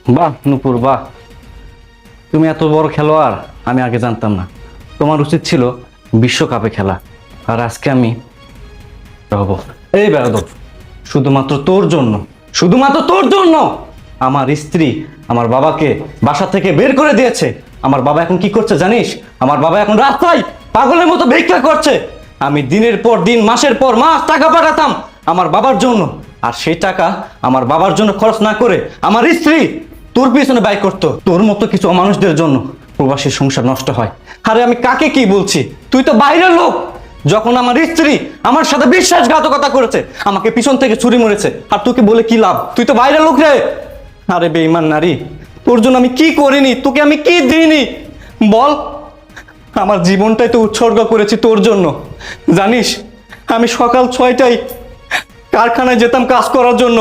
বাহ নূপুর বাহ, তুমি এত বড় খেলোয়াড় আমি আগে জানতাম না। তোমার উচিত ছিল বিশ্বকাপে খেলা, আর আজকে আমি হব এই বেয়াদব। শুধুমাত্র তোর জন্য, শুধুমাত্র তোর জন্য আমার স্ত্রী আমার বাবাকে বাসা থেকে বের করে দিয়েছে। আমার বাবা এখন কি করছে জানিস? আমার বাবা এখন রাস্তায় পাগলের মতো ভিক্ষা করছে। আমি দিনের পর দিন মাসের পর মাস টাকা পাঠাতাম আমার বাবার জন্য, আর সেই টাকা আমার বাবার জন্য খরচ না করে আমার স্ত্রী তোর পিছনে ব্যয় করতো। তোর মতো কিছু অমানুষদের জন্য প্রবাসীর সংসার নষ্ট হয়। আরে আমি কাকে কি বলছি, তুই তো বাইরের লোক। যখন আমার স্ত্রী আমার সাথে বিশ্বাসঘাতকতা করেছে, আমাকে পিছন থেকে ছুরি মরেছে, আর তোকে বলে কি লাভ? তুই তো বাইরের লোক রে। আরে বেঈমান নারী, তোর জন্য আমি কি করিনি, তোকে আমি কি দিইনি বল? আমার জীবনটাই তো উৎসর্গ করেছি তোর জন্য। জানিস, আমি সকাল 6টায় কারখানায় যেতাম কাজ করার জন্য,